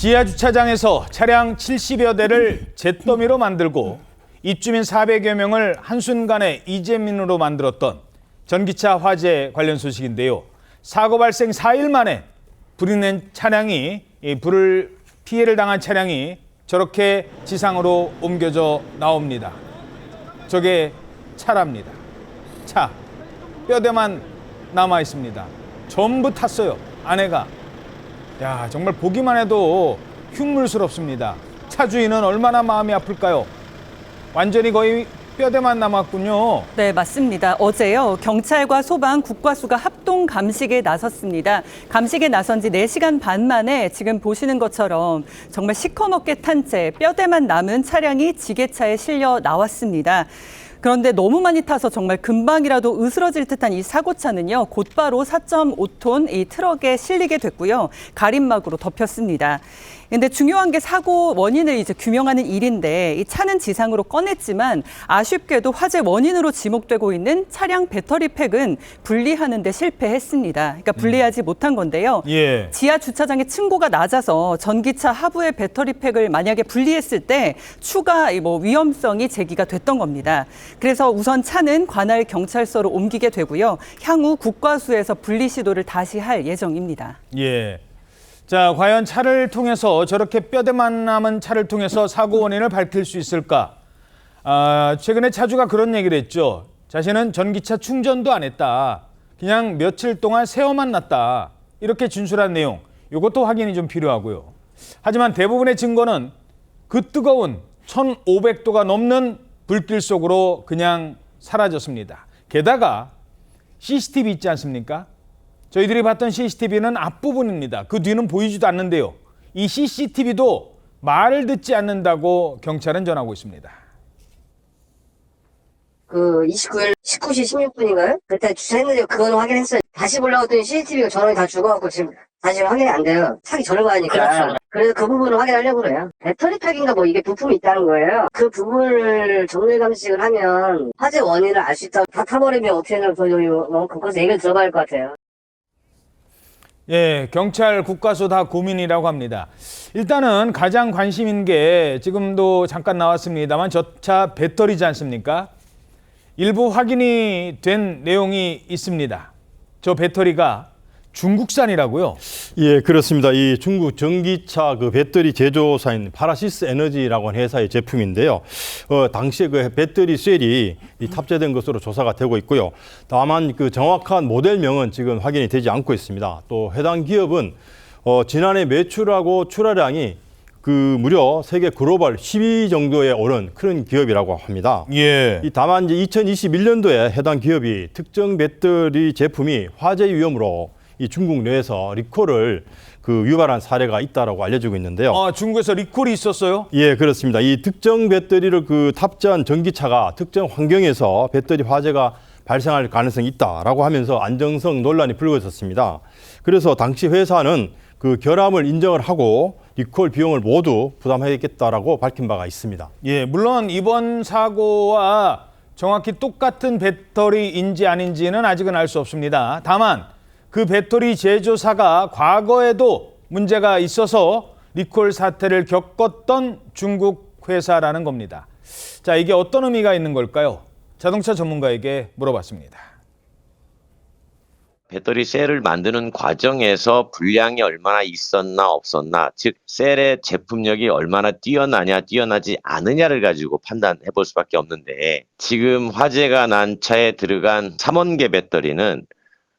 지하 주차장에서 차량 70여 대를 잿더미로 만들고 입주민 400여 명을 한순간에 이재민으로 만들었던 전기차 화재 관련 소식인데요. 사고 발생 4일 만에 불이 낸 차량이 피해를 당한 차량이 저렇게 지상으로 옮겨져 나옵니다. 저게 차랍니다. 차, 뼈대만 남아 있습니다. 전부 탔어요, 안에가. 야, 정말 보기만 해도 흉물스럽습니다. 차 주인은 얼마나 마음이 아플까요? 완전히 거의 뼈대만 남았군요. 네, 맞습니다. 어제요, 경찰과 소방, 국과수가 합동 감식에 나섰습니다. 감식에 나선 지 4시간 반 만에 지금 보시는 것처럼 정말 시커멓게 탄 채 뼈대만 남은 차량이 지게차에 실려 나왔습니다. 그런데 너무 많이 타서 정말 금방이라도 으스러질 듯한 이 사고차는요, 곧바로 4.5톤 이 트럭에 실리게 됐고요. 가림막으로 덮였습니다. 근데 중요한 게 사고 원인을 이제 규명하는 일인데, 이 차는 지상으로 꺼냈지만 아쉽게도 화재 원인으로 지목되고 있는 차량 배터리 팩은 분리하는 데 실패했습니다. 그러니까 분리하지 못한 건데요. 예. 지하 주차장의 층고가 낮아서 전기차 하부의 배터리 팩을 만약에 분리했을 때 추가 위험성이 제기가 됐던 겁니다. 그래서 우선 차는 관할 경찰서로 옮기게 되고요. 향후 국과수에서 분리 시도를 다시 할 예정입니다. 예. 자, 과연 차를 통해서 저렇게 뼈대만 남은 차를 통해서 사고 원인을 밝힐 수 있을까? 최근에 차주가 그런 얘기를 했죠. 자신은 전기차 충전도 안 했다. 그냥 며칠 동안 세워만 놨다. 이렇게 진술한 내용. 이것도 확인이 좀 필요하고요. 하지만 대부분의 증거는 그 뜨거운 1,500도가 넘는 불길 속으로 그냥 사라졌습니다. 게다가 CCTV 있지 않습니까? 저희들이 봤던 CCTV는 앞부분입니다. 그 뒤는 보이지도 않는데요. 이 CCTV도 말을 듣지 않는다고 경찰은 전하고 있습니다. 29일 19시 16분인가요? 그때 주차했는데 그거는 확인했어요. 다시 보려고 CCTV가 전원이 다 죽어갖고 지금 다시 확인이 안 돼요. 차기 전을 가니까. 그렇죠. 그래서 그 부분을 확인하려고 그래요. 배터리 팩인가 이게 부품이 있다는 거예요. 그 부분을 정밀 감식을 하면 화재 원인을 알 수 있다고. 다 타버리면 어떻게 하냐면 그것에 얘기를 들어봐야 할 것 같아요. 예, 경찰, 국과수 다 고민이라고 합니다. 일단은 가장 관심인 게 지금도 잠깐 나왔습니다만 저 차 배터리지 않습니까? 일부 확인이 된 내용이 있습니다. 저 배터리가 중국산이라고요? 예, 그렇습니다. 이 중국 전기차 그 배터리 제조사인 파라시스 에너지라고 하는 회사의 제품인데요. 당시에 그 배터리 셀이 탑재된 것으로 조사가 되고 있고요. 다만 그 정확한 모델명은 지금 확인이 되지 않고 있습니다. 또 해당 기업은 지난해 매출하고 출하량이 무려 세계 글로벌 10위 정도에 오른 큰 기업이라고 합니다. 예. 다만 이제 2021년도에 해당 기업이 특정 배터리 제품이 화재 위험으로 이 중국 내에서 리콜을 유발한 사례가 있다라고 알려지고 있는데요. 중국에서 리콜이 있었어요? 예, 그렇습니다. 이 특정 배터리를 탑재한 전기차가 특정 환경에서 배터리 화재가 발생할 가능성이 있다라고 하면서 안정성 논란이 불고 있었습니다. 그래서 당시 회사는 결함을 인정을 하고 리콜 비용을 모두 부담하겠다라고 밝힌 바가 있습니다. 예, 물론 이번 사고와 정확히 똑같은 배터리인지 아닌지는 아직은 알 수 없습니다. 다만 그 배터리 제조사가 과거에도 문제가 있어서 리콜 사태를 겪었던 중국 회사라는 겁니다. 자, 이게 어떤 의미가 있는 걸까요? 자동차 전문가에게 물어봤습니다. 배터리 셀을 만드는 과정에서 불량이 얼마나 있었나 없었나, 즉 셀의 제품력이 얼마나 뛰어나냐 뛰어나지 않느냐를 가지고 판단해 볼 수밖에 없는데, 지금 화재가 난 차에 들어간 3원계 배터리는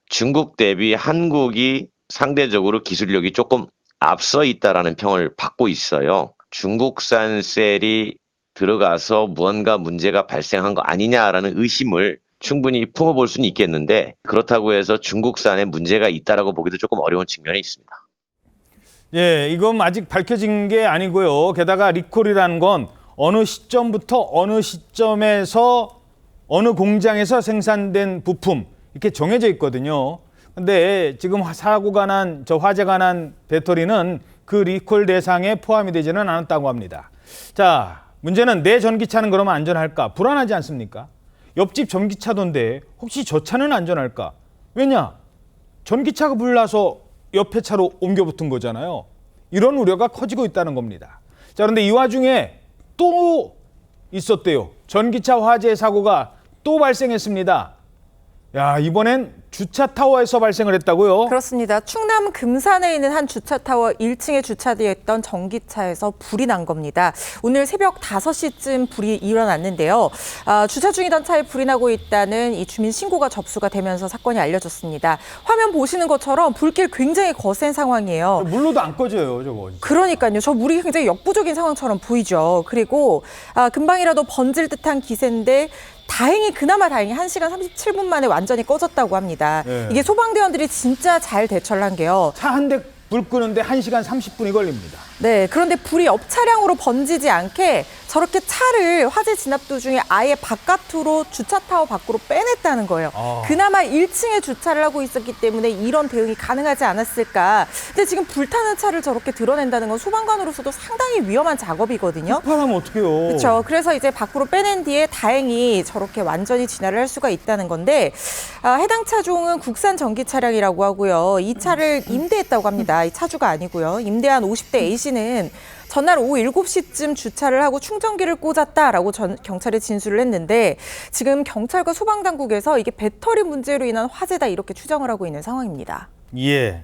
중국 대비 한국이 상대적으로 기술력이 조금 앞서 있다라는 평을 받고 있어요. 중국산 셀이 들어가서 무언가 문제가 발생한 거 아니냐라는 의심을 충분히 품어볼 수는 있겠는데, 그렇다고 해서 중국산에 문제가 있다라고 보기도 조금 어려운 측면이 있습니다. 예, 이건 아직 밝혀진 게 아니고요. 게다가 리콜이라는 건 어느 시점부터 어느 시점에서 어느 공장에서 생산된 부품, 이렇게 정해져 있거든요. 근데 지금 사고가 난, 화재가 난 배터리는 그 리콜 대상에 포함이 되지는 않았다고 합니다. 자, 문제는 내 전기차는 그러면 안전할까? 불안하지 않습니까? 옆집 전기차던데 혹시 저 차는 안전할까? 왜냐? 전기차가 불나서 옆에 차로 옮겨 붙은 거잖아요. 이런 우려가 커지고 있다는 겁니다. 자, 그런데 이 와중에 또 있었대요. 전기차 화재 사고가 또 발생했습니다. 야, 이번엔 주차 타워에서 발생을 했다고요? 그렇습니다. 충남 금산에 있는 한 주차 타워 1층에 주차되어 있던 전기차에서 불이 난 겁니다. 오늘 새벽 5시쯤 불이 일어났는데요. 주차 중이던 차에 불이 나고 있다는 이 주민 신고가 접수가 되면서 사건이 알려졌습니다. 화면 보시는 것처럼 불길 굉장히 거센 상황이에요. 물로도 안 꺼져요, 저거. 그러니까요. 저 물이 굉장히 역부족인 상황처럼 보이죠. 그리고 금방이라도 번질 듯한 기세인데 그나마 다행히 1시간 37분 만에 완전히 꺼졌다고 합니다. 네. 이게 소방대원들이 진짜 잘 대처를 한 게요. 차 한 대 불 끄는데 1시간 30분이 걸립니다. 네, 그런데 불이 옆 차량으로 번지지 않게 저렇게 차를 화재 진압 도중에 아예 바깥으로 주차 타워 밖으로 빼냈다는 거예요. 그나마 1층에 주차를 하고 있었기 때문에 이런 대응이 가능하지 않았을까. 근데 지금 불타는 차를 저렇게 드러낸다는 건 소방관으로서도 상당히 위험한 작업이거든요. 폭발하면 어떡해요? 그렇죠. 그래서 이제 밖으로 빼낸 뒤에 다행히 저렇게 완전히 진화를 할 수가 있다는 건데 해당 차종은 국산 전기 차량이라고 하고요. 이 차를 임대했다고 합니다. 이 차주가 아니고요. 임대한 50대 A씨는 전날 오후 7시쯤 주차를 하고 충전기를 꽂았다라고 경찰에 진술을 했는데 지금 경찰과 소방당국에서 이게 배터리 문제로 인한 화재다 이렇게 추정을 하고 있는 상황입니다. 예.